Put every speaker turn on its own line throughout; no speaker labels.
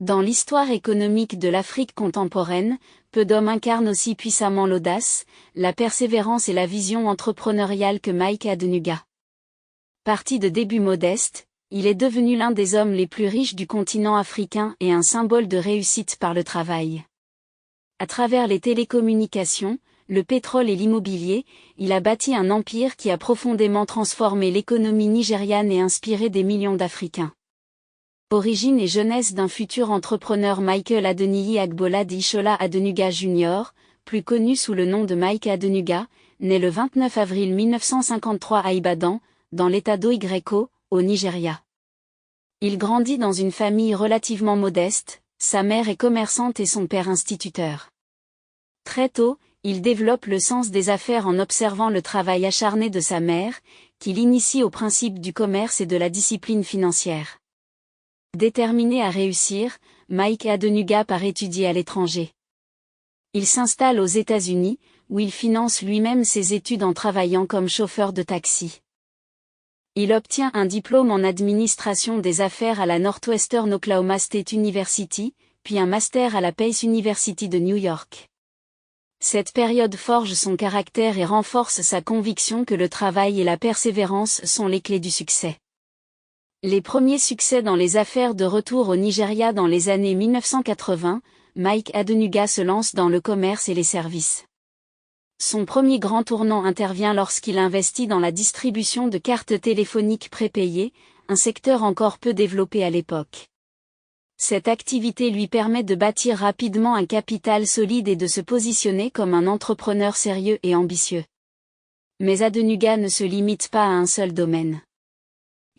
Dans l'histoire économique de l'Afrique contemporaine, peu d'hommes incarnent aussi puissamment l'audace, la persévérance et la vision entrepreneuriale que Mike Adenuga. Parti de débuts modestes, il est devenu l'un des hommes les plus riches du continent africain et un symbole de réussite par le travail. À travers les télécommunications, le pétrole et l'immobilier, il a bâti un empire qui a profondément transformé l'économie nigériane et inspiré des millions d'Africains. Origine et jeunesse d'un futur entrepreneur Michael Adeniyi Agbolade Ishola Adenuga Jr., plus connu sous le nom de Mike Adenuga, né le 29 avril 1953 à Ibadan, dans l'état d'Oyo, au Nigeria. Il grandit dans une famille relativement modeste, sa mère est commerçante et son père instituteur. Très tôt, il développe le sens des affaires en observant le travail acharné de sa mère, qui l'initie au principe du commerce et de la discipline financière. Déterminé à réussir, Mike Adenuga part étudier à l'étranger. Il s'installe aux États-Unis, où il finance lui-même ses études en travaillant comme chauffeur de taxi. Il obtient un diplôme en administration des affaires à la Northwestern Oklahoma State University, puis un master à la Pace University de New York. Cette période forge son caractère et renforce sa conviction que le travail et la persévérance sont les clés du succès. Les premiers succès dans les affaires de retour au Nigeria dans les années 1980, Mike Adenuga se lance dans le commerce et les services. Son premier grand tournant intervient lorsqu'il investit dans la distribution de cartes téléphoniques prépayées, un secteur encore peu développé à l'époque. Cette activité lui permet de bâtir rapidement un capital solide et de se positionner comme un entrepreneur sérieux et ambitieux. Mais Adenuga ne se limite pas à un seul domaine.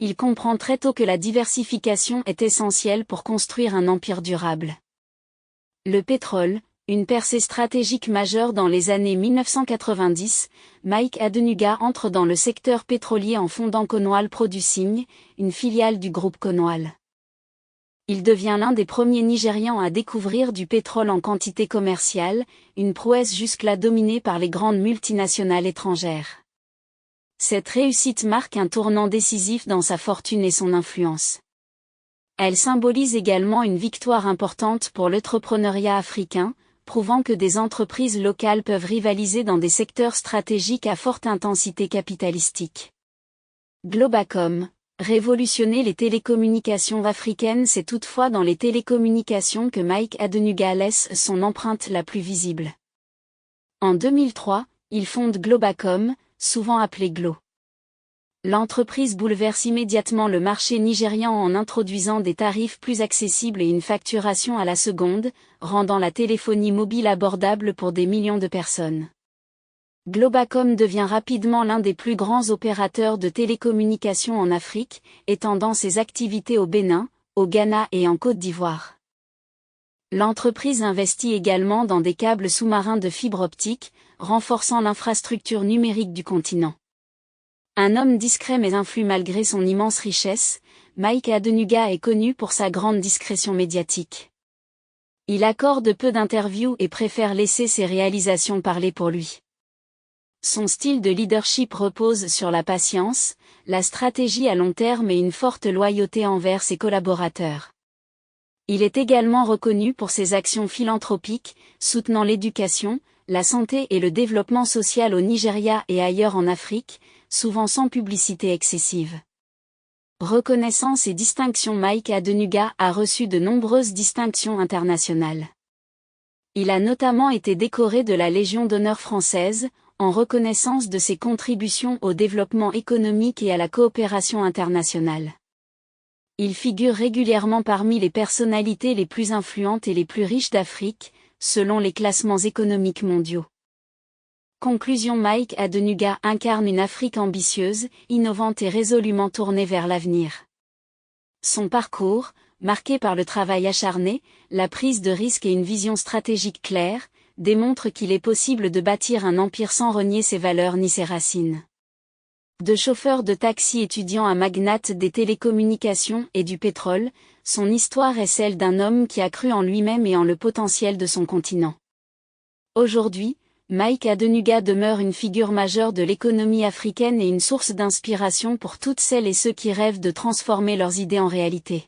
Il comprend très tôt que la diversification est essentielle pour construire un empire durable. Le pétrole, une percée stratégique majeure dans les années 1990, Mike Adenuga entre dans le secteur pétrolier en fondant Conoil Producing, une filiale du groupe Conoil. Il devient l'un des premiers Nigérians à découvrir du pétrole en quantité commerciale, une prouesse jusque-là dominée par les grandes multinationales étrangères. Cette réussite marque un tournant décisif dans sa fortune et son influence. Elle symbolise également une victoire importante pour l'entrepreneuriat africain, prouvant que des entreprises locales peuvent rivaliser dans des secteurs stratégiques à forte intensité capitalistique. Globacom, révolutionner les télécommunications africaines, c'est toutefois dans les télécommunications que Mike Adenuga laisse son empreinte la plus visible. En 2003, il fonde Globacom, souvent appelé Glo. L'entreprise bouleverse immédiatement le marché nigérian en introduisant des tarifs plus accessibles et une facturation à la seconde, rendant la téléphonie mobile abordable pour des millions de personnes. Globacom devient rapidement l'un des plus grands opérateurs de télécommunications en Afrique, étendant ses activités au Bénin, au Ghana et en Côte d'Ivoire. L'entreprise investit également dans des câbles sous-marins de fibre optique, renforçant l'infrastructure numérique du continent. Un homme discret mais influent malgré son immense richesse, Mike Adenuga est connu pour sa grande discrétion médiatique. Il accorde peu d'interviews et préfère laisser ses réalisations parler pour lui. Son style de leadership repose sur la patience, la stratégie à long terme et une forte loyauté envers ses collaborateurs. Il est également reconnu pour ses actions philanthropiques, soutenant l'éducation, la santé et le développement social au Nigeria et ailleurs en Afrique, souvent sans publicité excessive. Reconnaissance et distinction. Mike Adenuga a reçu de nombreuses distinctions internationales. Il a notamment été décoré de la Légion d'honneur française, en reconnaissance de ses contributions au développement économique et à la coopération internationale. Il figure régulièrement parmi les personnalités les plus influentes et les plus riches d'Afrique, selon les classements économiques mondiaux. Conclusion. Mike Adenuga incarne une Afrique ambitieuse, innovante et résolument tournée vers l'avenir. Son parcours, marqué par le travail acharné, la prise de risques et une vision stratégique claire, démontre qu'il est possible de bâtir un empire sans renier ses valeurs ni ses racines. De chauffeur de taxi étudiant à magnate des télécommunications et du pétrole, son histoire est celle d'un homme qui a cru en lui-même et en le potentiel de son continent. Aujourd'hui, Mike Adenuga demeure une figure majeure de l'économie africaine et une source d'inspiration pour toutes celles et ceux qui rêvent de transformer leurs idées en réalité.